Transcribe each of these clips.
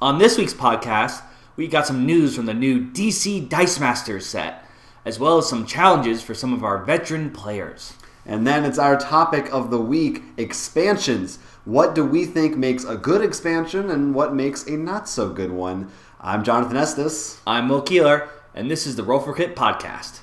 On this week's podcast, we got some news from the new DC Dice Masters set, as well as some challenges for some of our veteran players. And then it's our topic of the week, expansions. What do we think makes a good expansion and what makes a not-so-good one? I'm Jonathan Estes. I'm Will Keeler, and this is the Roll for Crit podcast.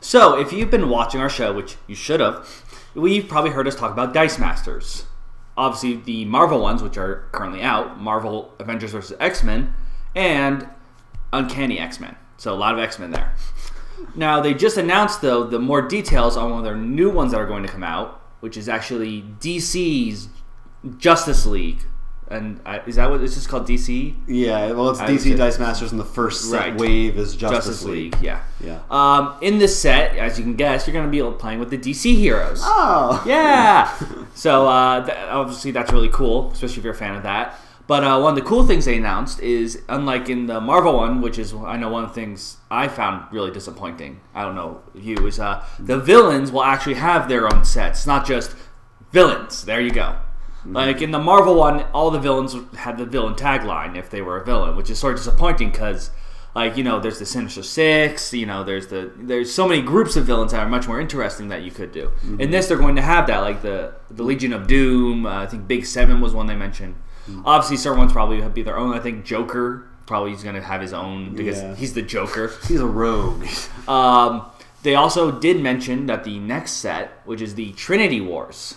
So, if you've been watching our show, which you should have, you've probably heard us talk about Dice Masters. Obviously, the Marvel ones, which are currently out, Marvel Avengers vs. X-Men, and Uncanny X-Men. So, a lot of X-Men there. Now, they just announced, though, the more details on one of their new ones that are going to come out, which is actually DC's Justice League. And is that what it's just called, DC? Yeah, well, it's DC Dice Masters, and the first set wave is Justice League. Yeah. In this set, as you can guess, you're going to be playing with the DC heroes. Oh! Yeah! So, obviously, that's really cool, especially if you're a fan of that. But one of the cool things they announced is, unlike in the Marvel one, which is, I know one of the things I found really disappointing, I don't know you, is the villains will actually have their own sets, not just villains. There you go. Like, in the Marvel one, all the villains had the villain tagline if they were a villain, which is sort of disappointing because, like, you know, there's the Sinister Six, you know, there's so many groups of villains that are much more interesting that you could do. Mm-hmm. In this, they're going to have that, like the Legion of Doom, I think Big Seven was one they mentioned. Mm-hmm. Obviously, certain ones probably would be their own. I think Joker probably is going to have his own because he's the Joker. He's a rogue. They also did mention that the next set, which is the Trinity Wars,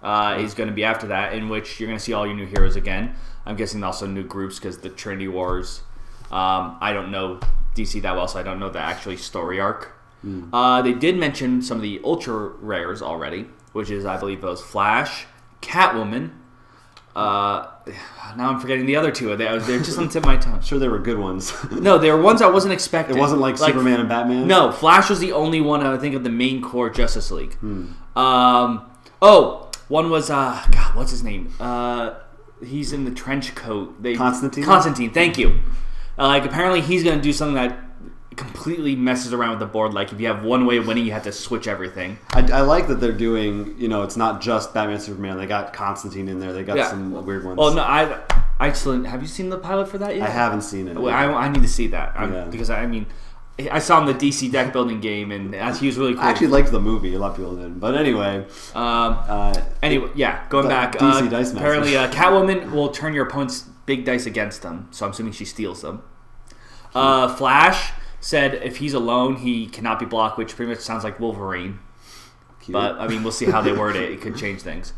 is going to be after that, in which you're going to see all your new heroes again. I'm guessing also new groups because the Trinity Wars, I don't know DC that well, so I don't know the actual story arc. They did mention some of the ultra rares already, which is, I believe, those Flash, Catwoman. Now I'm forgetting the other two. They're just on the tip of my tongue. Sure, they were good ones. No, they were ones I wasn't expecting. It wasn't like Superman and Batman? No, Flash was the only one, I think, of the main core Justice League. One was, God, what's his name? He's in the trench coat. Constantine? Constantine, thank you. Apparently he's going to do something that completely messes around with the board. Like, if you have one way of winning, you have to switch everything. I like that they're doing, you know, it's not just Batman and Superman. They got Constantine in there. They got some weird ones. Oh, no, I still, have you seen the pilot for that yet? I haven't seen it. Well, I need to see that. Because, I mean, I saw him in the DC deck building game, and he was really cool. I actually liked the movie. A lot of people didn't. But anyway. Going back. DC Dice Masters. Apparently, Catwoman will turn your opponent's big dice against them, so I'm assuming she steals them. Flash said if he's alone, he cannot be blocked, which pretty much sounds like Wolverine. Cute. But, I mean, we'll see how they word it. It could change things.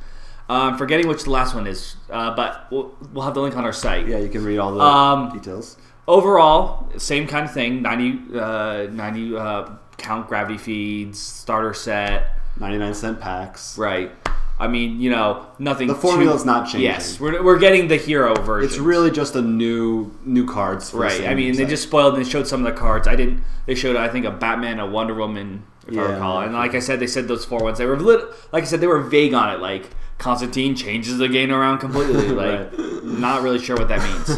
Forgetting which the last one is, but we'll have the link on our site. Yeah, you can read all the details. Overall, same kind of thing. 90 count gravity feeds, starter set. 99-cent packs. Right. I mean, you know, nothing. The formula's not changing. Yes, we're getting the hero version. It's really just a new cards. For right. I mean, they just spoiled and they showed some of the cards. They showed, I think, a Batman, a Wonder Woman, if I recall. And like I said, they said those four ones. They were they were vague on it. Like, Constantine changes the game around completely. Like, not really sure what that means.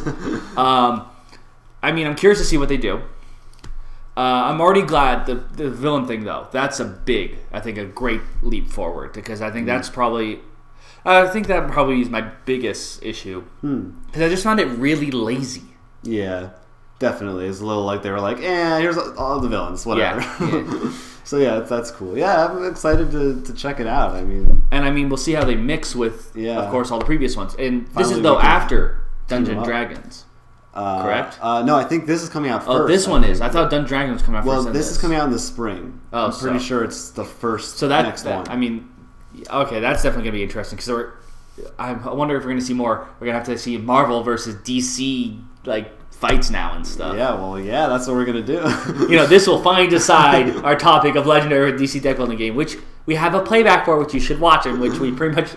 I mean, I'm curious to see what they do. I'm already glad the villain thing, though. That's a great leap forward, because I think that probably is my biggest issue. Because I just found it really lazy. Yeah, definitely. It's a little like they were like, here's all the villains, whatever. Yeah. So yeah, that's cool. Yeah, I'm excited to check it out. I mean, we'll see how they mix with, of course, all the previous ones. And this is after Dungeons & Dragons. Correct? No, I think this is coming out first. Oh, this one is. I thought Dungeons & Dragons was coming out first. Well, this is coming out in the spring. I'm pretty sure it's the first next one. I mean, okay, that's definitely going to be interesting, because I wonder if we're going to see more. We're going to have to see Marvel versus DC, like, fights now and stuff. Yeah, well, that's what we're going to do. You know, this will finally decide our topic of Legendary DC deck building game, which we have a playback for, which you should watch, in which we pretty much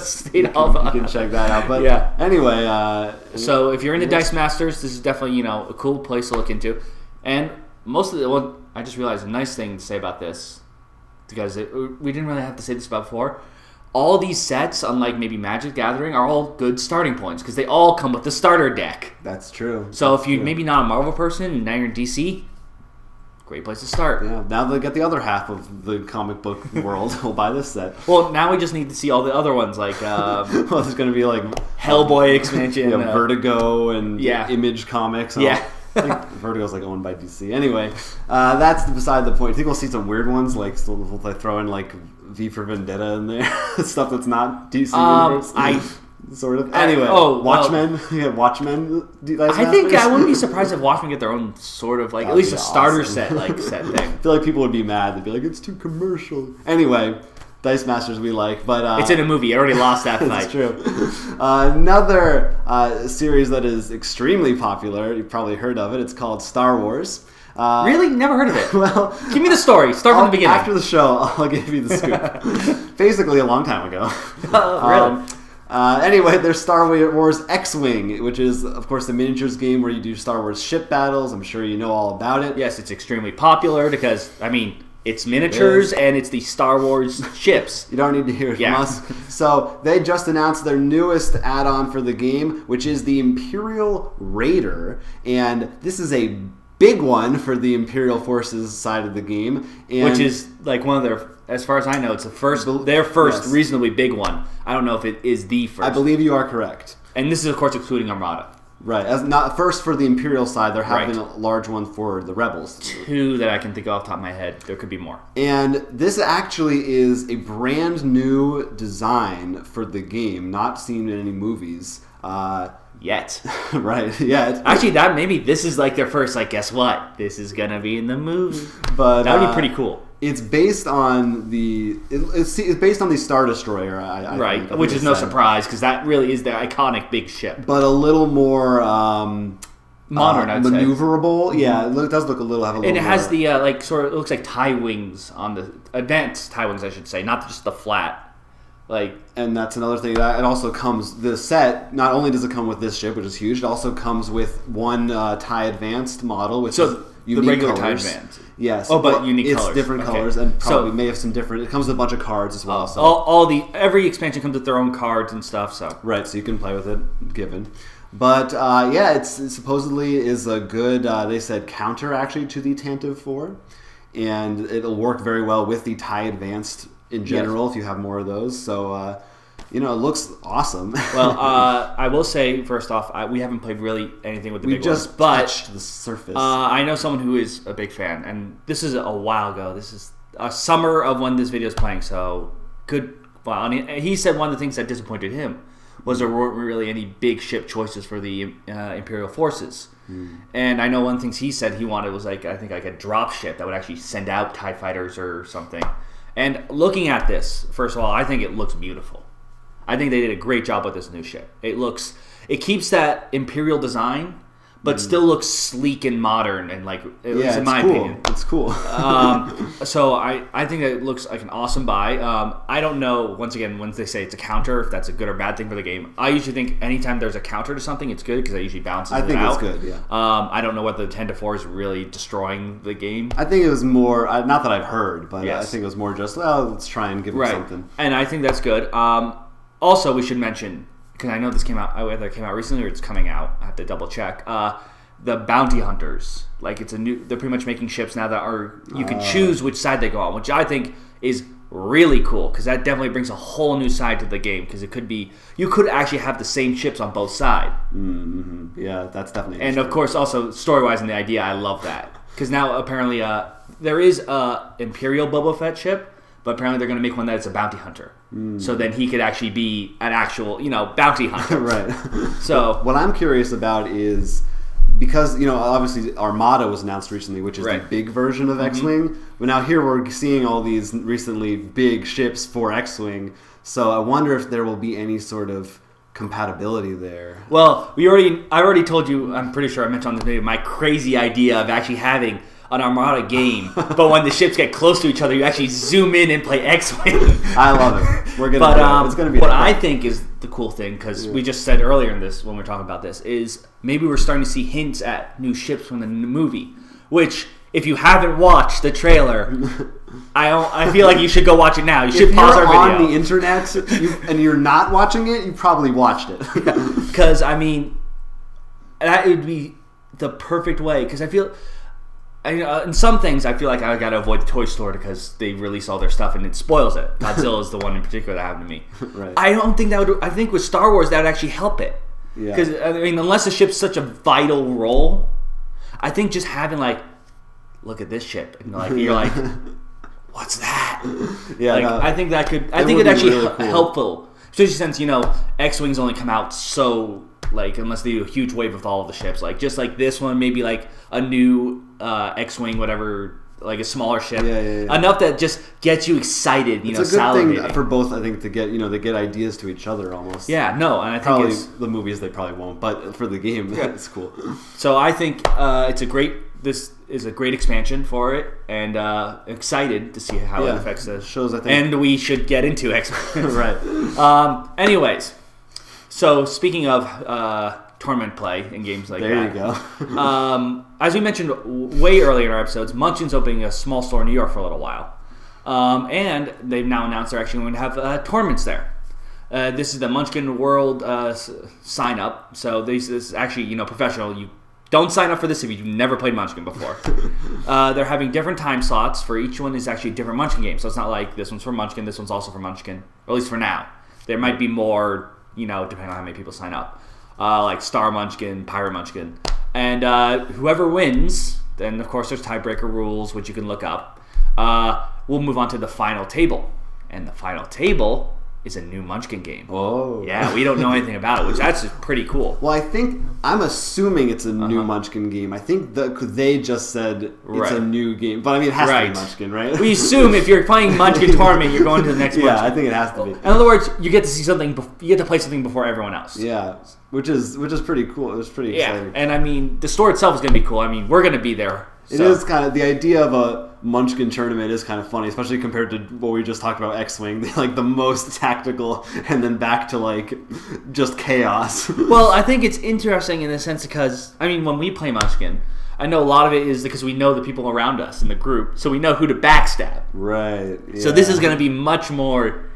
stayed all about. You can check that out. But anyway. So if you're into Dice Masters, this is definitely, a cool place to look into. And most of I just realized a nice thing to say about this, because we didn't really have to say this about before. all these sets, unlike maybe Magic Gathering, are all good starting points because they all come with the starter deck. That's true. So if you're maybe not a Marvel person and now you're in DC, great place to start. Yeah, now they get the other half of the comic book world. We'll buy this set. Well, now we just need to see all the other ones, like well, there's going to be like Hellboy expansion, Vertigo, and Image Comics. And yeah. I think Vertigo's like owned by DC. Anyway, that's beside the point. I think we'll see some weird ones, like we'll throw in like V for Vendetta in there, stuff that's not DC universe. Sort of. Anyway, Watchmen. Yeah, Watchmen. I think I wouldn't be surprised if Watchmen get their own sort of at least a starter set set thing. I feel like people would be mad. They'd be like, it's too commercial. Anyway, Dice Masters we like, but it's in a movie. It already lost that fight. That's true. Another series that is extremely popular. You've probably heard of it. It's called Star Wars. Really? Never heard of it. Well, give me the story. Start from the beginning. After the show, I'll give you the scoop. Basically, a long time ago. Really? Anyway, there's Star Wars X-Wing, which is, of course, the miniatures game where you do Star Wars ship battles. I'm sure you know all about it. Yes, it's extremely popular because, it's miniatures and it's the Star Wars ships. You don't need to hear it from us. So they just announced their newest add-on for the game, which is the Imperial Raider. And this is a big one for the Imperial Forces side of the game. And which is like one of their, as far as I know, it's their first reasonably big one. I don't know if it is the first. I believe you are correct. And this is, of course, excluding Armada. Right. As not first for the Imperial side, there have been a large one for the Rebels. 2 that I can think of off the top of my head. There could be more. And this actually is a brand new design for the game, not seen in any movies. Yet. Right, yet. Actually, this is like their first, guess what? This is going to be in the movie. But that would be pretty cool. It's based on it's based on the Star Destroyer, I think, which is no surprise because that really is the iconic big ship. But a little more modern, I'd say. Maneuverable. Yeah, it does look a little. And it has the it looks like tie wings on the advanced tie wings, I should say, not just the flat. And that's another thing. It also comes, the set, not only does it come with this ship, which is huge, it also comes with one TIE Advanced model, which is unique the regular colors. TIE Advanced. Yes. But unique colors. It's different colors, and probably may have some different, it comes with a bunch of cards as well. Every expansion comes with their own cards and stuff, so. Right, so you can play with it, given. But, it supposedly is a good, they said, counter, actually, to the Tantive 4. And it'll work very well with the TIE Advanced in general, if you have more of those. So, it looks awesome. Well, I will say, first off, we haven't played really anything with the big ones. We just touched the surface. I know someone who is a big fan, and this is a while ago. This is a summer of when this video is playing, so good. Well, and he said one of the things that disappointed him was there weren't really any big ship choices for the Imperial Forces. And I know one of the things he said he wanted was, I think, a drop ship that would actually send out TIE fighters or something. And looking at this, first of all, I think it looks beautiful. I think they did a great job with this new ship. It keeps that Imperial design, but still looks sleek and modern, and in my opinion. It's cool. So I think it looks like an awesome buy. I don't know, once again, when they say it's a counter, if that's a good or bad thing for the game. I usually think anytime there's a counter to something, it's good because it usually balances it out. I think it's good, yeah. I don't know whether the 10-4 is really destroying the game. I think it was more, not that I've heard, but I think it was more just, let's try and give it something. And I think that's good. Also, we should mention, because I know this came out, whether it came out recently or it's coming out, I have to double check. The bounty hunters, it's a new. They're pretty much making ships now that are you can choose which side they go on, which I think is really cool because that definitely brings a whole new side to the game. Because it could be you could actually have the same ships on both sides. Mm-hmm. Yeah, that's definitely. And of course, also story wise in the idea, I love that because now apparently there is a Imperial Boba Fett ship. But apparently they're going to make one that's a bounty hunter. So then he could actually be an actual, bounty hunter. Right. So what I'm curious about is, because, obviously Armada was announced recently, which is the big version of X-Wing. But now here we're seeing all these recently big ships for X-Wing. So I wonder if there will be any sort of compatibility there. Well, I already told you, I'm pretty sure I mentioned on this video, my crazy idea of actually having an Armada game, but when the ships get close to each other, you actually zoom in and play X-Wing. I love it. We're gonna. It's gonna be. What I think is the cool thing, because we just said earlier in this when we were talking about this, is maybe we're starting to see hints at new ships from the movie. Which, if you haven't watched the trailer, I feel like you should go watch it now. You should if pause you're our on video. the internet and you're not watching it, you probably watched it. Because I mean, that would be the perfect way. Because I feel, in some things, I feel like I got to avoid the toy store because they release all their stuff and it spoils it. Godzilla is the one in particular that happened to me. Right. I don't think that would. I think with Star Wars that would actually help it. Yeah. Because I mean, unless the ship's such a vital role, I think just having like, look at this ship, and like you're like, what's that? Yeah, like, no, I think that could. I think it actually really cool. helpful, especially since X-wings only come out so like unless they do a huge wave with all of the ships. Like just like this one, maybe like a new X-wing, whatever. Like a smaller ship, yeah. enough that just gets you excited. It's a good salivating. thing for both. I think to get they get ideas to each other almost. Yeah, no, and I think probably it's, the movies they probably won't, but for the game, it's cool. So I think it's a great. This is a great expansion for it, and excited to see how it affects the shows. I think, and we should get into X-Men. Right. Anyways, so speaking of tournament play in games like there that, you go. as we mentioned way earlier in our episodes, Munchkin's opening a small store in New York for a little while, and they've now announced they're actually going to have tournaments there. This is the Munchkin World sign up. So this is actually professional. You don't sign up for this if you've never played Munchkin before. They're having different time slots for each one. Is actually a different Munchkin game. So it's not like this one's for Munchkin, this one's also for Munchkin, or at least for now. There might be more, depending on how many people sign up. Like Star Munchkin, Pirate Munchkin. And whoever wins, then of course there's tiebreaker rules, which you can look up. We'll move on to the final table. And the final table is a new Munchkin game. Oh. Yeah, we don't know anything about it, which that's pretty cool. Well, I'm assuming it's a new Munchkin game. I think they just said it's a new game. But I mean, it has to be Munchkin, right? We assume if you're playing Munchkin Tournament, you're going to the next Munchkin. Yeah, I think it has to be. In other words, you get to see something, you get to play something before everyone else. Yeah, which is pretty cool. It was pretty exciting. And I mean, the store itself is going to be cool. I mean, we're going to be there. It is kind of, the idea of a Munchkin tournament is kind of funny, especially compared to what we just talked about, X-Wing, like the most tactical, and then back to like just chaos. Well, I think it's interesting in the sense because, I mean, when we play Munchkin, I know a lot of it is because we know the people around us in the group, so we know who to backstab. Right. Yeah. So this is going to be much more,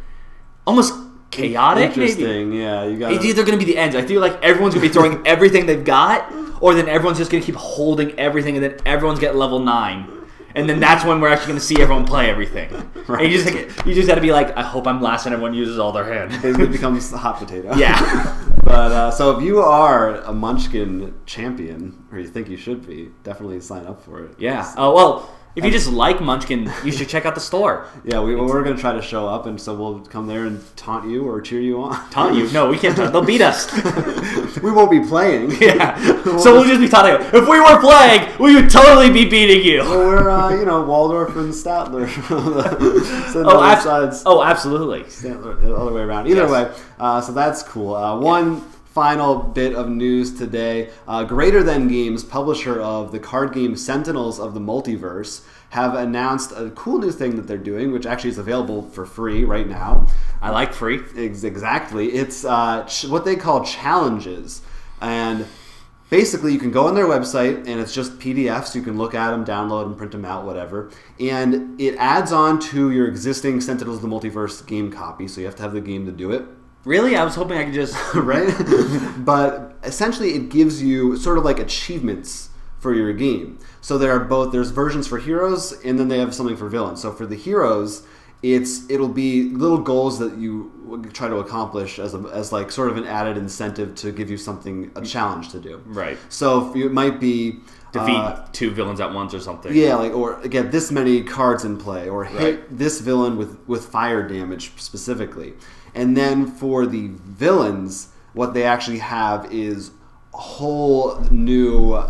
almost chaotic, interesting, maybe? Yeah. It's either going to be the ends. I feel like everyone's going to be throwing everything they've got, or then everyone's just going to keep holding everything, and then everyone's get level 9. And then that's when we're actually going to see everyone play everything. Right. And you just got to be like, I hope I'm last and everyone uses all their hand. It becomes a hot potato. Yeah. But so if you are a Munchkin champion, or you think you should be, definitely sign up for it. Yeah. Oh, well, if you just like Munchkin, you should check out the store. Yeah, we're going to try to show up, and so we'll come there and taunt you or cheer you on. Taunt you? No, we can't taunt. They'll beat us. We won't be playing. Yeah. So we'll just be taunting you. If we were playing, we would totally be beating you. Well, we're, Waldorf and Statler. Absolutely. Statler, the other way around. Either way, so that's cool. One final bit of news today. Greater Than Games, publisher of the card game Sentinels of the Multiverse, have announced a cool new thing that they're doing, which actually is available for free right now. I like free. Exactly. It's what they call challenges. And basically, you can go on their website, and it's just PDFs. You can look at them, download them, print them out, whatever. And it adds on to your existing Sentinels of the Multiverse game copy, so you have to have the game to do it. Really? I was hoping I could just... Right? But essentially, it gives you sort of like achievements for your game. So there's versions for heroes, and then they have something for villains. So for the heroes, it'll be little goals that you try to accomplish as like sort of an added incentive to give you a challenge to do. Right. So it might be... defeat 2 villains at once or something. Yeah, or get this many cards in play, or hit this villain with fire damage specifically. And then for the villains, what they actually have is whole new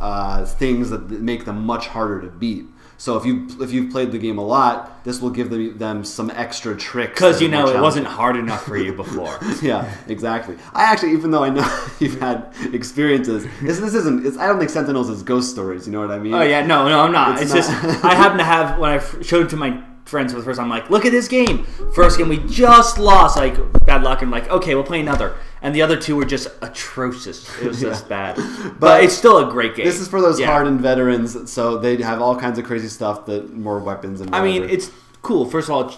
things that make them much harder to beat. So if you've played the game a lot, this will give them some extra tricks. Because it wasn't hard enough for you before. Yeah, exactly. I actually, even though I know you've had experiences, this isn't. I don't think Sentinels is ghost stories. You know what I mean? Oh yeah, no, I'm not. It's just I happen to have when I showed it to my friends for the first time. I'm like, look at this game. First game we just lost. Like bad luck. And like, okay, we'll play another. And the other 2 were just atrocious. It was just bad. But it's still a great game. This is for those hardened veterans, so they have all kinds of crazy stuff, more weapons and whatever. I mean, cool. First of all,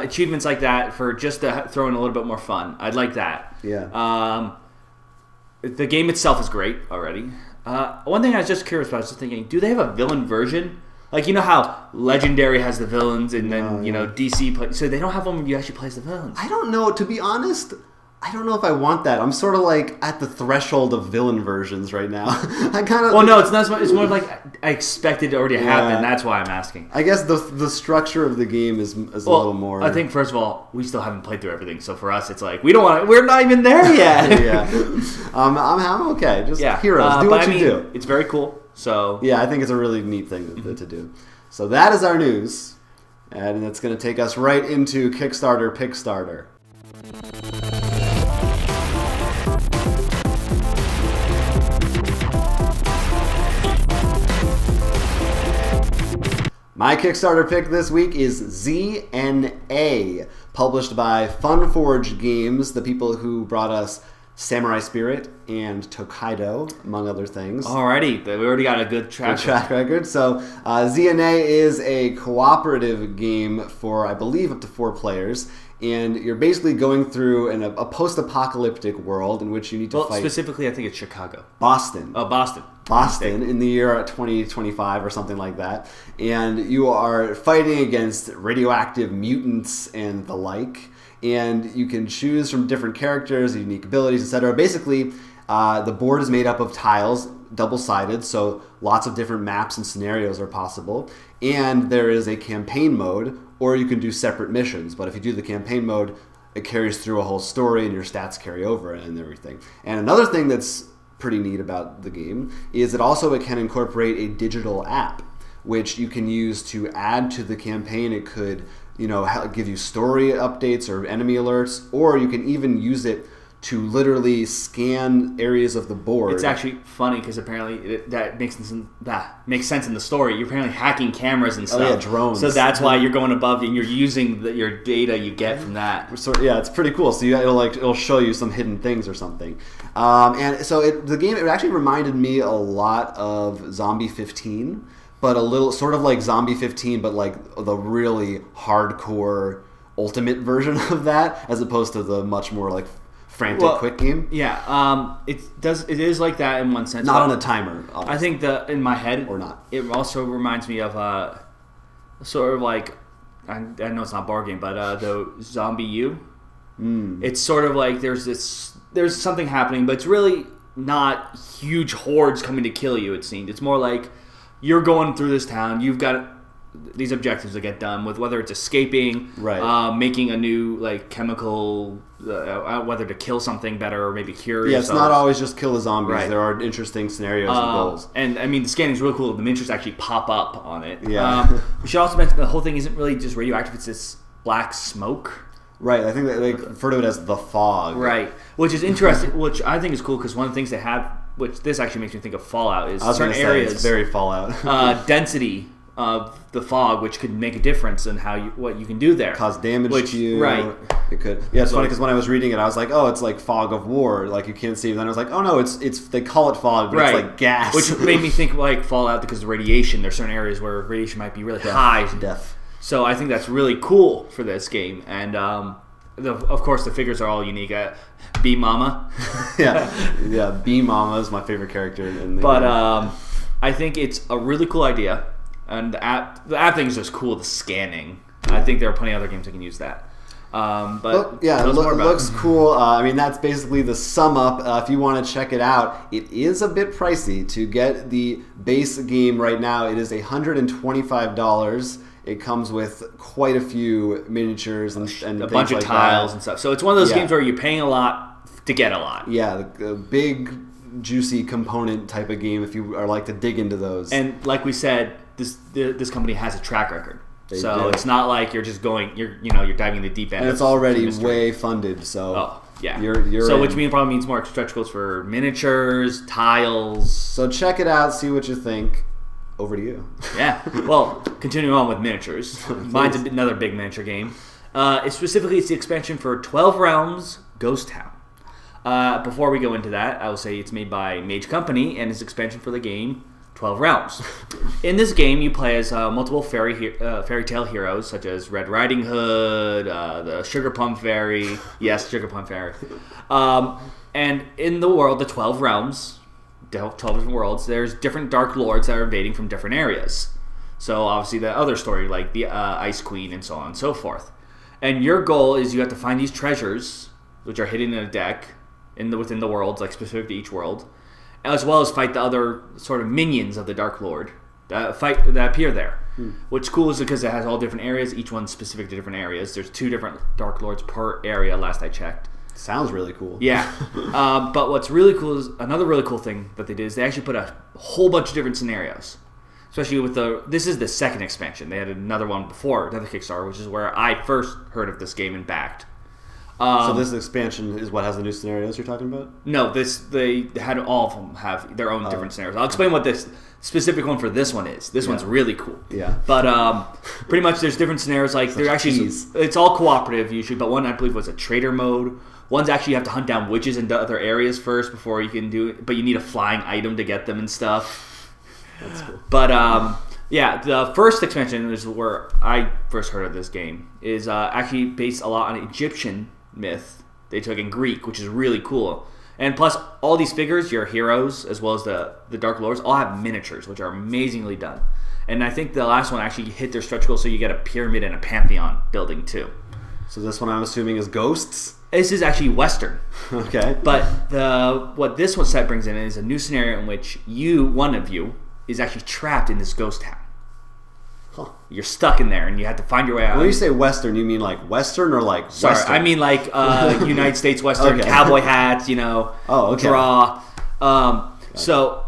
achievements like that for just to throw in a little bit more fun. I'd like that. Yeah. The game itself is great already. One thing I was just curious about, I was just thinking, do they have a villain version? Like, you know how Legendary has the villains, and then, DC play... So they don't have one where you actually play as the villains. I don't know. To be honest, I don't know if I want that. I'm sort of like at the threshold of villain versions right now. I kind of... Well, no, it's not. It's more like I expected it already to happen. That's why I'm asking. I guess the structure of the game is a little more... I think, first of all, we still haven't played through everything. So for us, it's like, we don't want to... We're not even there yet. Yeah. I'm okay. Just heroes. Do what you do. It's very cool. So yeah, I think it's a really neat thing to do. So that is our news. And it's going to take us right into Kickstarter Pickstarter. My Kickstarter pick this week is ZNA, published by Funforge Games, the people who brought us Samurai Spirit and Tokaido, among other things. Alrighty, we already got a good track record. So ZNA is a cooperative game for, I believe, up to 4 players. And you're basically going through a post-apocalyptic world in which you need to fight... specifically, I think it's Chicago. Boston. Oh, Boston. Boston in the year 2025 or something like that. And you are fighting against radioactive mutants and the like. And you can choose from different characters, unique abilities, etc. Basically, the board is made up of tiles, double-sided, so lots of different maps and scenarios are possible. And there is a campaign mode, or you can do separate missions. But if you do the campaign mode, it carries through a whole story and your stats carry over and everything. And another thing that's pretty neat about the game is it can incorporate a digital app, which you can use to add to the campaign. It could, give you story updates or enemy alerts, or you can even use it to literally scan areas of the board. It's actually funny because apparently that makes sense in the story. You're apparently hacking cameras and stuff. Oh yeah, drones. So that's why you're going above and you're using your data you get from that. So yeah, it's pretty cool. So it'll show you some hidden things or something. And so the game actually reminded me a lot of Zombie 15, but a little sort of like Zombie 15, but like the really hardcore ultimate version of that, as opposed to the much more like frantic quick game. Yeah, it is like that in one sense. Not on a timer, I obviously. think in my head, or not. It also reminds me of sort of like, I know it's not a board game, but the Zombie U. It's sort of like there's something happening, but it's really not huge hordes coming to kill you. It seemed it's more like you're going through this town. You've got these objectives to get done with, whether it's escaping, making a new chemical, whether to kill something better or maybe cure yourself. It's not always just kill the zombies. Right. There are interesting scenarios and goals. And I mean, the scanning is really cool. The miniatures actually pop up on it. Yeah. We should also mention the whole thing isn't really just radioactive. It's this black smoke. Right. I think they refer to it as the fog. Right. Which is interesting. Which I think is cool because one of the things they have, which this actually makes me think of Fallout, is certain areas. It's very Fallout. Density of the fog, which could make a difference in what you can do there. Cause damage to you. Right. It could. Yeah, it's funny because when I was reading it, I was like, oh, it's like fog of war. Like you can't see. And then I was like, oh no, it's they call it fog, but it's like gas. Which made me think like Fallout because of radiation. There's certain areas where radiation might be really high. Death. So I think that's really cool for this game. And of course, the figures are all unique. Bee Mama. yeah. Bee Mama is my favorite character in the game. I think it's a really cool idea. And the app thing is just cool, the scanning. I think there are plenty of other games that can use that. It looks cool. I mean, that's basically the sum up. If you want to check it out, it is a bit pricey to get the base game right now. It is $125. It comes with quite a few miniatures and a bunch of tiles and stuff. So it's one of those games where you're paying a lot to get a lot. Yeah, the big, juicy component type of game if you are like to dig into those. And like we said, this company has a track record. It's not like you're just going, you're diving in the deep end. And it's already way funded, so you're which probably means more stretch goals for miniatures, tiles. So check it out, see what you think. Over to you. Yeah. Well, continuing on with miniatures, mine's another big miniature game. It's the expansion for 12 Realms Ghost Town. Before we go into that, I will say it's made by Mage Company and it's expansion for the game 12 realms. In this game, you play as multiple fairy tale heroes, such as Red Riding Hood, the Sugar Plum Fairy. Yes, Sugar Plum Fairy. And in the world, the 12 realms, 12 different worlds, there's different Dark Lords that are invading from different areas. So obviously the other story, like the Ice Queen and so on and so forth. And your goal is you have to find these treasures, which are hidden in a deck within the worlds, like specific to each world, as well as fight the other sort of minions of the Dark Lord that appear there. What's cool is because it has all different areas, each one's specific to different areas. There's 2 different Dark Lords per area, last I checked. Sounds really cool. Yeah. But what's really cool is, another really cool thing that they did is they actually put a whole bunch of different scenarios. Especially with this is the second expansion. They had another one before, another Kickstarter, which is where I first heard of this game and backed. So this expansion is what has the new scenarios you're talking about? No, they had all of them have their own different scenarios. I'll explain what this specific one for this one is. This one's really cool. Yeah. But pretty much there's different scenarios. Like they're actually it's all cooperative usually, but one I believe was a trader mode. One's actually you have to hunt down witches in other areas first before you can do it, but you need a flying item to get them and stuff. That's cool. But yeah, the first expansion is where I first heard of this game. Is actually based a lot on Egyptian myth they took in Greek, which is really cool. And plus, all these figures, your heroes, as well as the Dark Lords, all have miniatures, which are amazingly done. And I think the last one actually hit their stretch goal, so you get a pyramid and a pantheon building too. So this one I'm assuming is ghosts? This is actually Western. Okay. But what this one set brings in is a new scenario in which one of you, is actually trapped in this ghost town. Huh. You're stuck in there, and you have to find your way out. When you say Western, you mean like Western or like Sorry, Western? I mean like United States Western, Okay. cowboy hats, Oh, okay. draw. So,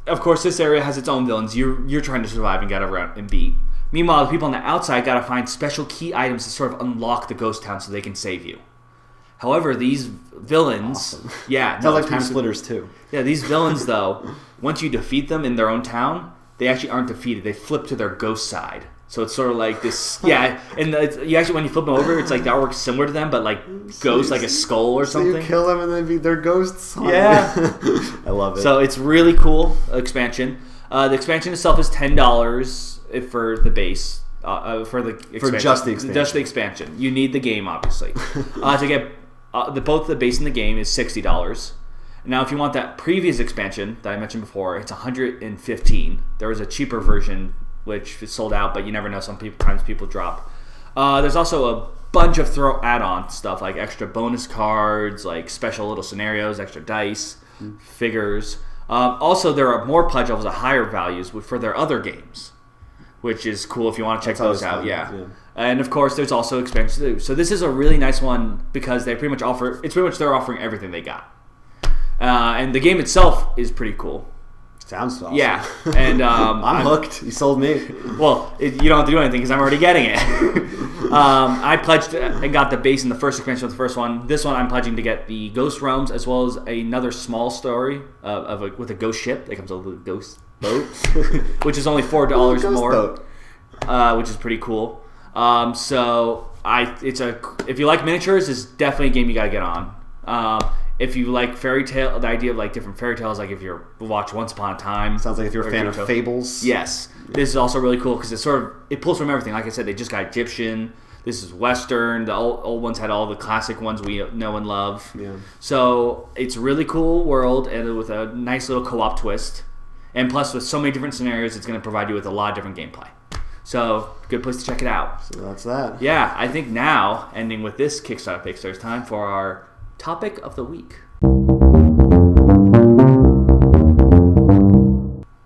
of course, this area has its own villains. You're trying to survive and get around and beat. Meanwhile, the people on the outside got to find special key items to sort of unlock the ghost town so they can save you. However, these villains... Awesome. Yeah. Sounds like Time Splitters too. Yeah, these villains, though, once you defeat them in their own town, they actually aren't defeated. They flip to their ghost side. So it's sort of like this... Yeah, and you actually, when you flip them over, it's like the artwork's similar to them, but like ghost, like a skull or something. So you kill them and then they're ghosts? Yeah. I love it. So it's really cool expansion. The expansion itself is $10 for the base. For the expansion. For just the expansion. Just the expansion. You need the game, obviously. To get both the base and the game is $60. Now, if you want that previous expansion that I mentioned before, it's $115. There was a cheaper version which is sold out, but you never know. Sometimes people drop. There's also a bunch of add-on stuff like extra bonus cards, like special little scenarios, extra dice, figures. Also, there are more pledge levels at higher values for their other games, which is cool if you want to check those out. Yeah. And of course, there's also expansions too. So this is a really nice one because they pretty much they're offering everything they got. And the game itself is pretty cool. Sounds awesome. Yeah, and I'm hooked. You sold me. Well, you don't have to do anything because I'm already getting it. I pledged and got the base in the first expansion of the first one. This one I'm pledging to get the Ghost Realms as well as another small story with a ghost ship that comes over the ghost boat, which is only $4 more, which is pretty cool. If you like miniatures, it's definitely a game you got to get on. If you like fairy tale, the idea of like different fairy tales, like if you watch Once Upon a Time, sounds like if you're a fan of fables. Yes, this is also really cool because it pulls from everything. Like I said, they just got Egyptian. This is Western. The old ones had all the classic ones we know and love. Yeah. So it's a really cool world and with a nice little co-op twist. And plus, with so many different scenarios, it's going to provide you with a lot of different gameplay. So, good place to check it out. So that's that. Yeah, I think now, ending with this Kickstarter Pickstarter, it's time for our topic of the week.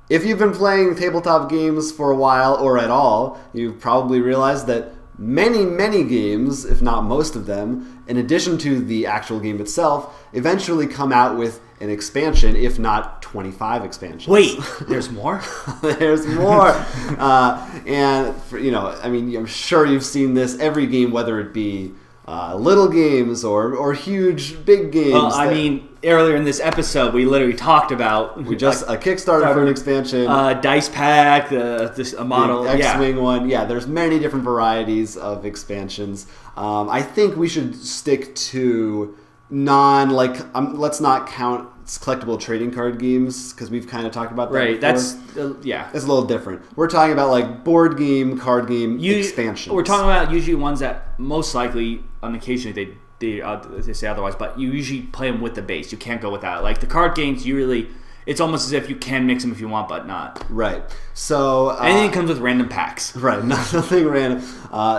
If you've been playing tabletop games for a while or at all, you've probably realized that many games, if not most of them, in addition to the actual game itself, eventually come out with an expansion, if not 25 expansions. Wait, there's more? There's more. I'm sure you've seen this every game, whether it be little games or huge, big games. Well, earlier in this episode, we literally talked about... a Kickstarter for an expansion. Dice Pack, a model. The X-Wing one. Yeah, there's many different varieties of expansions. I think we should stick to let's not count collectible trading card games, because we've kind of talked about that Right, before. Yeah. It's a little different. We're talking about like board game, card game expansions. We're talking about usually ones that most likely, on occasion, they say otherwise, but you usually play them with the base. You can't go without. Like the card games, it's almost as if you can mix them if you want, but not. Right. So anything comes with random packs. Right. Nothing random.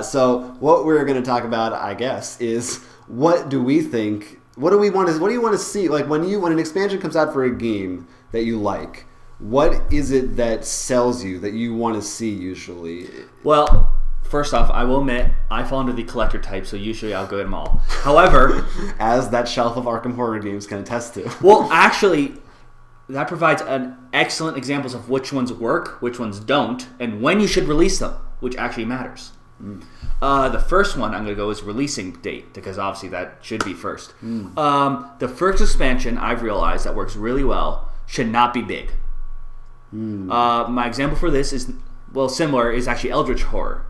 So what we're going to talk about, I guess, is what do we think? What do you want to see? Like when an expansion comes out for a game that you like, what is it that sells you that you want to see usually? Well, first off, I will admit I fall into the collector type, so usually I'll go get them all. However, as that shelf of Arkham Horror games can attest to. Well, actually, that provides an excellent examples of which ones work, which ones don't, and when you should release them, which actually matters. The first one I'm going to go is releasing date, because obviously that should be first. The first expansion I've realized that works really well should not be big. My example for this is, similar, is actually Eldritch Horror.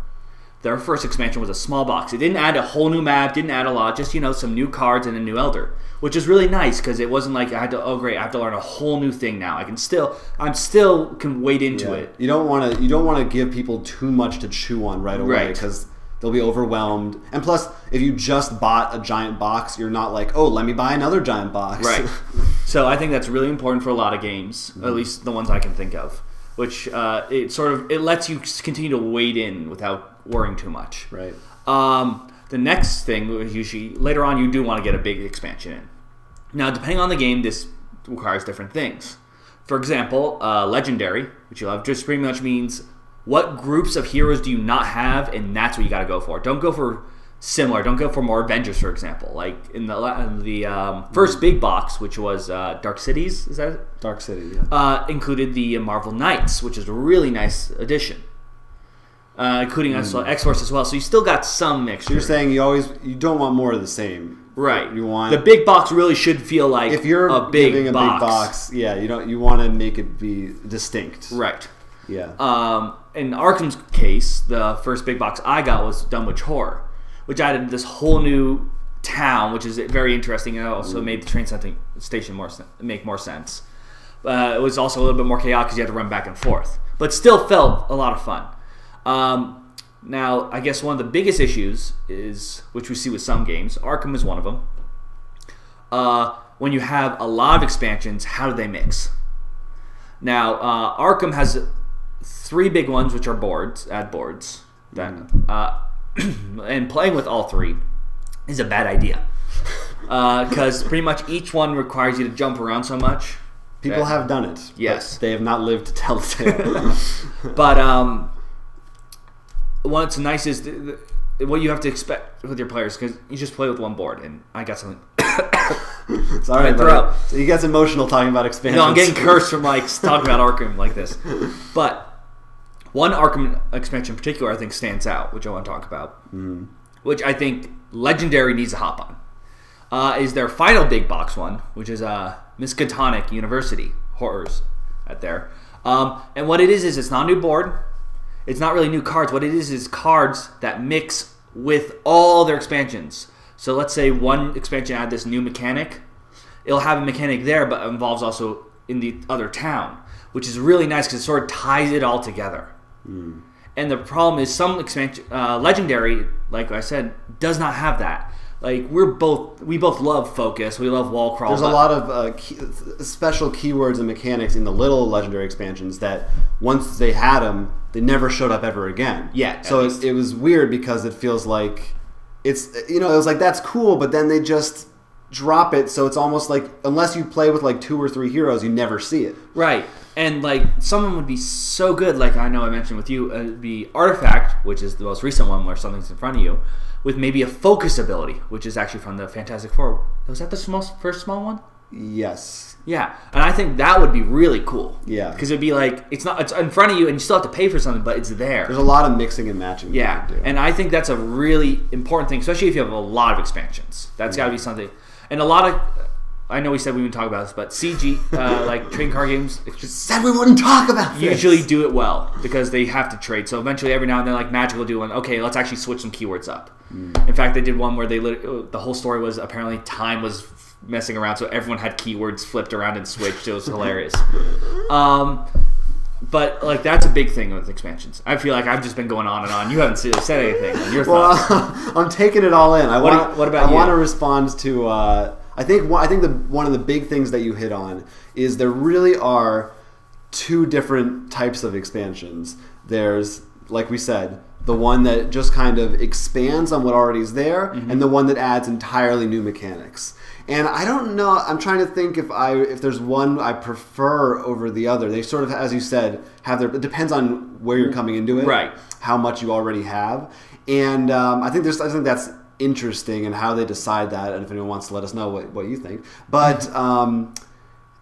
Their first expansion was a small box. It didn't add a whole new map, didn't add a lot, just some new cards and a new Elder, which is really nice because it wasn't like I have to learn a whole new thing now. I'm still can wade into it. You don't want to give people too much to chew on right away because they'll be overwhelmed. And plus, if you just bought a giant box, you're not like, oh, let me buy another giant box. Right. So I think that's really important for a lot of games, at least the ones I can think of, which it lets you continue to wade in without worrying too much. Right. The next thing is usually later on you do want to get a big expansion in. Now, depending on the game, this requires different things. For example, Legendary, which you'll have, just pretty much means what groups of heroes do you not have, and that's what you got to go for. Don't go for similar. Don't go for more Avengers, for example. Like in the first big box, which was Dark Cities, is that it? Dark City, yeah. Included the Marvel Knights, which is a really nice addition. Including X-Force as well. So you still got some mixture. So you're saying you don't want more of the same. Right. You want the big box really should feel like if you're a big giving box. Big box, yeah, you want to make it be distinct. Right. Yeah. In Arkham's case, the first big box I got was Dunwich Horror, which added this whole new town, which is very interesting, and also made the train station make more sense. It was also a little bit more chaotic because you had to run back and forth, but still felt a lot of fun. Now, I guess one of the biggest issues is, which we see with some games, Arkham is one of them. When you have a lot of expansions, how do they mix? Now, Arkham has 3 big ones, which are boards. And playing with all 3 is a bad idea. Because pretty much each one requires you to jump around so much. People have done it. Yes. But they have not lived to tell the tale. But, what's nice is what you have to expect with your players, because you just play with one board, and I got something. Sorry, but so he gets emotional talking about expansions. No, I'm getting cursed from talking about Arkham like this. But one Arkham expansion in particular I think stands out, which I want to talk about, which I think Legendary needs to hop on, is their final big box one, which is Miskatonic University Horrors at there. And what it is it's not a new board. It's not really new cards. What it is cards that mix with all their expansions. So let's say one expansion had this new mechanic. It'll have a mechanic there, but it involves also in the other town, which is really nice because it sort of ties it all together. And the problem is some expansion, Legendary, like I said, does not have that. Like we both love Focus. We love Wall Crawl. There's a lot of special keywords and mechanics in the little Legendary expansions that once they had them, they never showed up ever again. Yeah. So it was weird because it feels like it was like that's cool, but then they just drop it. So it's almost like unless you play with 2 or 3 heroes, you never see it. Right. And someone would be so good, like I know I mentioned with you, it'd be Artifact, which is the most recent one where something's in front of you, with maybe a focus ability, which is actually from the Fantastic Four. Was that the first small one? Yes. Yeah, and I think that would be really cool. Yeah. Because it'd be it's in front of you, and you still have to pay for something, but it's there. There's a lot of mixing and matching. Yeah, and I think that's a really important thing, especially if you have a lot of expansions. That's got to be something. And a lot of, I know we said we wouldn't talk about this, but CG, trading card games, said we wouldn't talk about this. Usually do it well because they have to trade. So eventually, every now and then, Magic will do one. Okay, let's actually switch some keywords up. In fact, they did one where the whole story was apparently time was messing around, so everyone had keywords flipped around and switched. It was hilarious. But like that's a big thing with expansions. I feel like I've just been going on and on. You haven't said anything. On your thoughts? I'm taking it all in. What about you? I want to respond to. I think one of the big things that you hit on is there really are two different types of expansions. There's, like we said, the one that just kind of expands on what already is there, and the one that adds entirely new mechanics. And I don't know. I'm trying to think if there's one I prefer over the other. They sort of, as you said, have their. It depends on where you're coming into it, right? How much you already have, and I think that's interesting and how they decide that. And if anyone wants to let us know what you think, but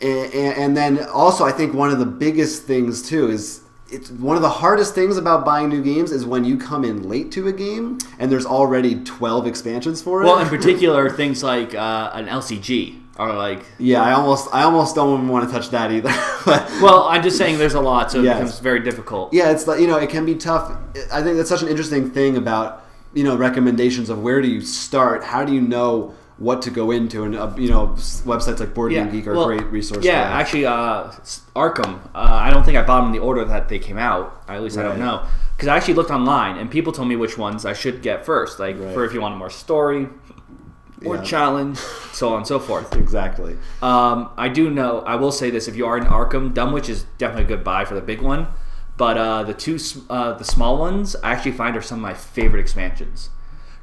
and then also I think one of the biggest things too is. It's one of the hardest things about buying new games is when you come in late to a game and there's already 12 expansions for it. Well, in particular, things like an LCG are like... Yeah, I almost don't even want to touch that either. Well, I'm just saying there's a lot, so it becomes very difficult. Yeah, it's like, it can be tough. I think that's such an interesting thing about, recommendations of where do you start? How do you know what to go into, and websites like Board Game Geek are a great resource. Yeah, for that. actually, Arkham. I don't think I bought them in the order that they came out. At least I don't know, because I actually looked online and people told me which ones I should get first. Like for if you want a more story or challenge, so on and so forth. Exactly. I do know. I will say this: if you are in Arkham, Dunwich is definitely a good buy for the big one. But the small ones, I actually find are some of my favorite expansions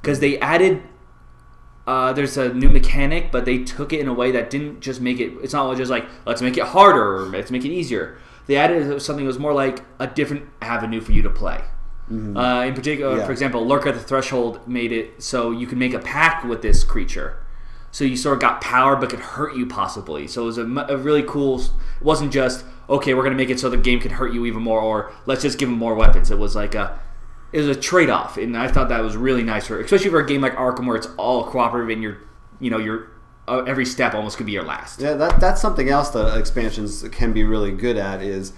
because they added. There's a new mechanic, but they took it in a way that didn't just make it... It's not just like, let's make it harder or let's make it easier. They added something that was more like a different avenue for you to play. Mm-hmm. In particular, for example, Lurk at the Threshold made it so you could make a pact with this creature. So you sort of got power but could hurt you possibly. So it was a really cool... It wasn't just, okay, we're going to make it so the game can hurt you even more, or let's just give them more weapons. It was like it was a trade-off, and I thought that was really nice especially for a game like Arkham where it's all cooperative and your every step almost could be your last. Yeah, that's something else that expansions can be really good at is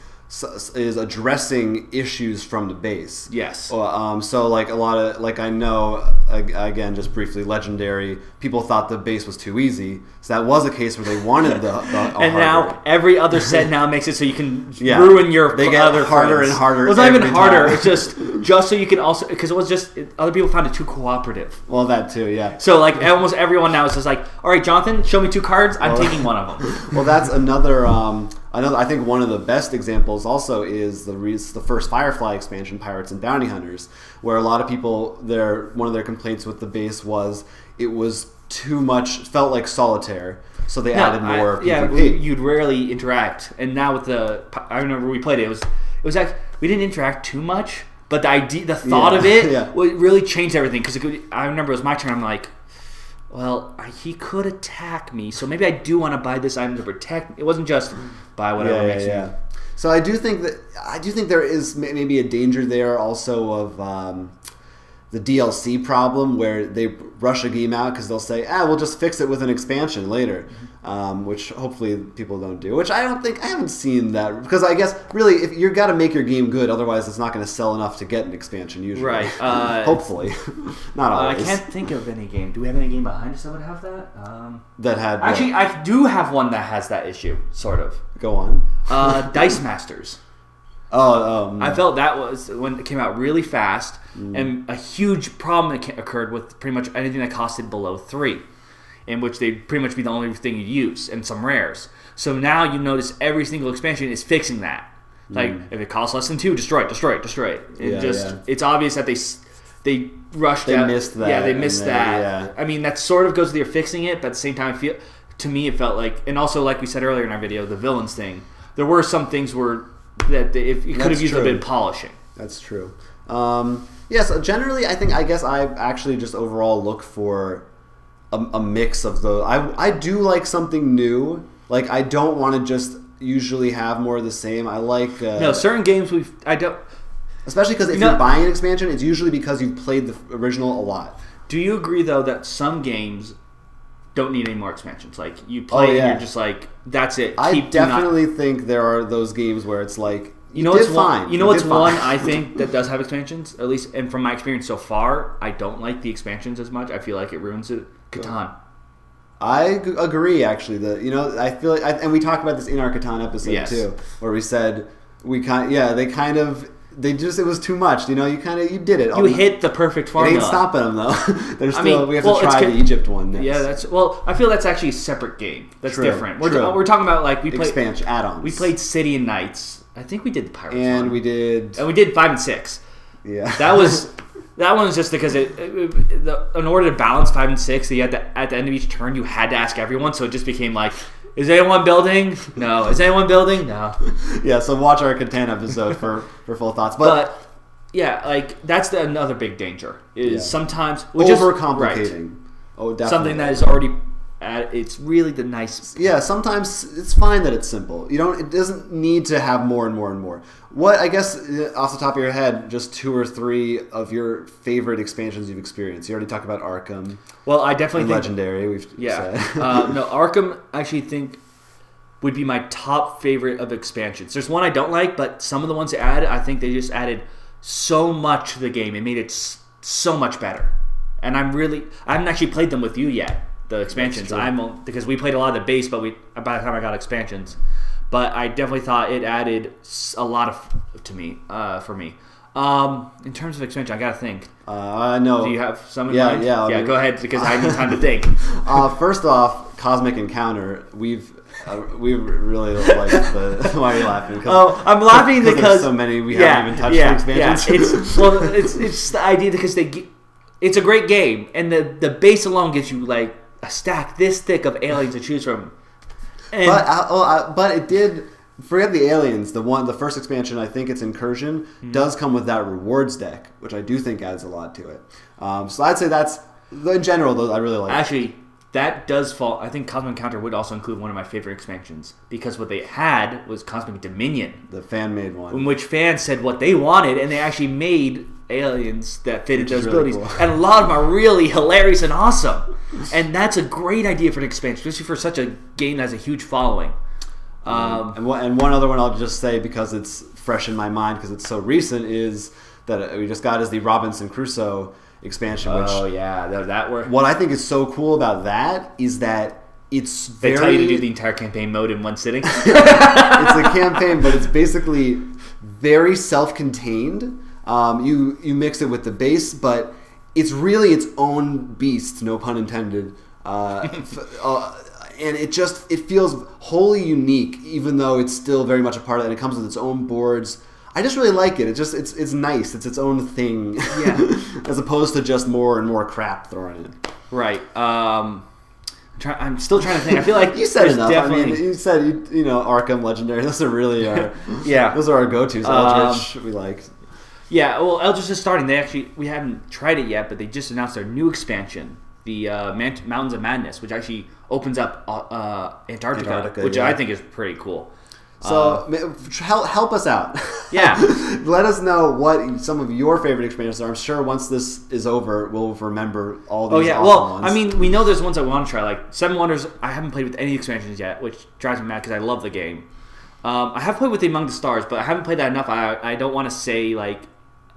addressing issues from the base. Yes. So like a lot of I know again just briefly, Legendary people thought the base was too easy, so that was a case where they wanted the and now every other set now makes it so you can ruin your. They get other harder friends. And harder. Well, it's not even harder. It's just so you can also because it was just other people found it too cooperative. Well, that too, yeah. So like almost everyone now is just like, all right, Jonathan, show me 2 cards. I'm taking one of them. Well, that's another. I think one of the best examples also is the first Firefly expansion, Pirates and Bounty Hunters, where a lot of people one of their complaints with the base was it was too much, felt like solitaire, so they added more PvP. Yeah, you'd rarely interact, and now with I remember we played it. It was actually we didn't interact too much, but the thought of it really changed everything because I remember it was my turn. I'm like, well, he could attack me, so maybe I do want to buy this item to protect. It wasn't just buy whatever makes you. So I do think there is maybe a danger there also of the DLC problem where they rush a game out because they'll say, we'll just fix it with an expansion later, which hopefully people don't do. Which I haven't seen that because I guess really if you've got to make your game good, otherwise it's not going to sell enough to get an expansion usually. Right. Hopefully, not always. I can't think of any game. Do we have any game behind us that would have that? That had actually, I do have one that has that issue, sort of. Go on. Dice Masters. I felt that was when it came out really fast, and a huge problem occurred with pretty much anything that costed below 3, in which they'd pretty much be the only thing you'd use, and some rares. So now you notice every single expansion is fixing that. Like, if it costs less than 2, destroy it. It's obvious that they rushed out. They missed that. Yeah, they missed that. Yeah. I mean, that sort of goes to you're fixing it, but at the same time, to me, it felt like, and also like we said earlier in our video, the villains thing, there were some things that if you could have used a bit of polishing. That's true. Yes, generally, I guess I actually just overall look for a mix of the. I do like something new. Like I don't want to just usually have more of the same. I like certain games I don't. Especially because if you're buying an expansion, it's usually because you've played the original a lot. Do you agree though that some games don't need any more expansions? Like you play and you're just like, that's it. I definitely think there are those games where it's like, what's one I think that does have expansions, at least, and from my experience so far, I don't like the expansions as much. I feel like it ruins it. Catan. agree. Actually, I feel like, and we talked about this in our Catan episode too, where we said it was too much. You did it. You hit the perfect formula. It ain't stopping them though. We have to try the Egypt one next. Yeah, I feel that's actually a separate game. That's different. We're talking about we played expansion add-ons. We played City and Knights. I think we did the Pirates one. And we did 5 and 6. Yeah. That one was just because in order to balance 5 and 6, you had to, at the end of each turn you had to ask everyone, so it just became like, is anyone building? No. Is anyone building? No. Yeah, so watch our Catan episode for full thoughts. But yeah, that's another big danger is sometimes overcomplicating. Right. Oh, definitely. Something that is already it's really the nice. Yeah, sometimes it's fine that it's simple. It doesn't need to have more and more and more. What, I guess, off the top of your head, just 2 or 3 of your favorite expansions you've experienced? You already talked about Arkham. Well, I definitely think Legendary. We've said. No, Arkham I actually think would be my top favorite of expansions. There's one I don't like, but some of the ones they added, I think they just added so much to the game. It made it so much better. And I haven't actually played them with you yet. The expansions. Because we played a lot of the base, but by the time I got expansions. But I definitely thought it added a lot to me for me. In terms of expansion, I gotta think. No. Do you have some in mind? Yeah. Go ahead because I need time to think. First off, Cosmic Encounter. We've really liked the. Why are you laughing? I'm laughing because there's so many we haven't even touched the expansions. Yeah. It's the idea because it's a great game, and the base alone gives you like a stack this thick of aliens to choose from. And but it did. Forget the aliens. The first expansion, I think it's Incursion, does come with that rewards deck, which I do think adds a lot to it. So I'd say that's in general. Though I really like. Actually, that does fall. I think Cosmic Encounter would also include one of my favorite expansions because what they had was Cosmic Dominion, the fan-made one, in which fans said what they wanted, and they actually made aliens that fitted those abilities, cool. And a lot of them are really hilarious and awesome. And that's a great idea for an expansion, especially for such a game that has a huge following. And one other one I'll just say because it's fresh in my mind because it's so recent is that we just got is the Robinson Crusoe expansion. Which, that worked. What I think is so cool about that is that they tell you to do the entire campaign mode in one sitting. It's a campaign, but it's basically very self-contained. You mix it with the base, but it's really its own beast, no pun intended. And it feels wholly unique, even though it's still very much a part of it, and it comes with its own boards. I just really like it. It's nice. It's its own thing, as opposed to just more and more crap thrown in. Right. I'm still trying to think. I feel like you said enough. Definitely... I mean, you said Arkham Legendary. Those are really our Those are our go-tos. Eldritch we like. Yeah. Well, Eldritch is starting. We haven't tried it yet, but they just announced their new expansion, the Mountains of Madness, which actually opens up Antarctica, which I think is pretty cool. So help us out. Yeah. Let us know what some of your favorite expansions are. I'm sure once this is over, we'll remember all these awesome ones. I mean, we know there's ones I want to try. Like Seven Wonders, I haven't played with any expansions yet, which drives me mad because I love the game. I have played with the Among the Stars, but I haven't played that enough. I don't want to say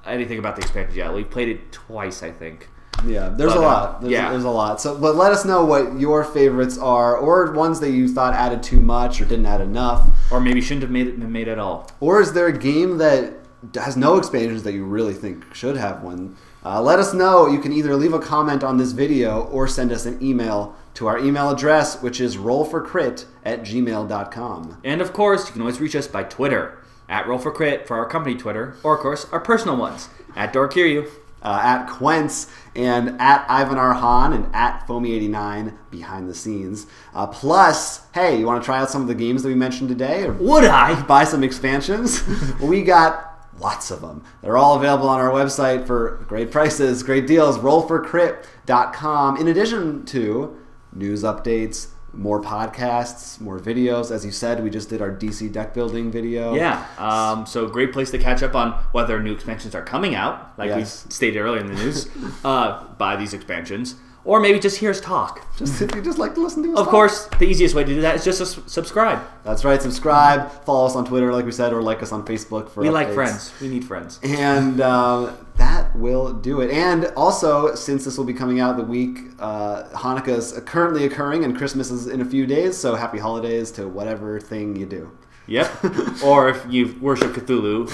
anything about the expansions yet. We've played it twice, I think. Yeah, there's a lot. There's a lot. So, but let us know what your favorites are, or ones that you thought added too much or didn't add enough, or maybe shouldn't have been made at all. Or is there a game that has no expansions that you really think should have one? Let us know. You can either leave a comment on this video or send us an email to our email address, which is rollforcrit@gmail.com. And of course, you can always reach us by Twitter @rollforcrit for our company Twitter, or of course our personal ones @Dorkiryu. At Quentz and at Ivan R. Hahn and at Foamy89 behind the scenes. Plus, hey, you want to try out some of the games that we mentioned today? Or would I? Buy some expansions? We got lots of them. They're all available on our website for great prices, great deals, rollforcrit.com. In addition to news updates, more podcasts, more videos. As you said, we just did our DC deck building video. Yeah. So great place to catch up on whether new expansions are coming out, like we stated earlier in the news, buy these expansions. Or maybe just hear us talk. If you just like to listen to us Of course, the easiest way to do that is just to subscribe. That's right. Subscribe. Follow us on Twitter, like we said, or like us on Facebook for We updates. like friends. We need friends. And that will do it. And also, since this will be coming out the week Hanukkah is currently occurring and Christmas is in a few days, so happy holidays to whatever thing you do. Yep. Or if you worship Cthulhu.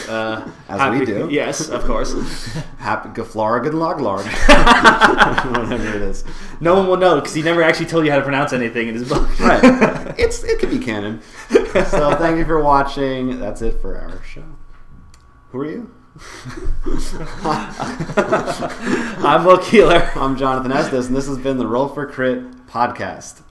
As we do. Yes, of course. Happy Gaflarg and Loglarg. Whatever it is. No one will know because he never actually told you how to pronounce anything in his book. Right. It could be canon. So thank you for watching. That's it for our show. Who are you? I'm Will Keeler. I'm Jonathan Estes, and this has been the Roll for Crit podcast.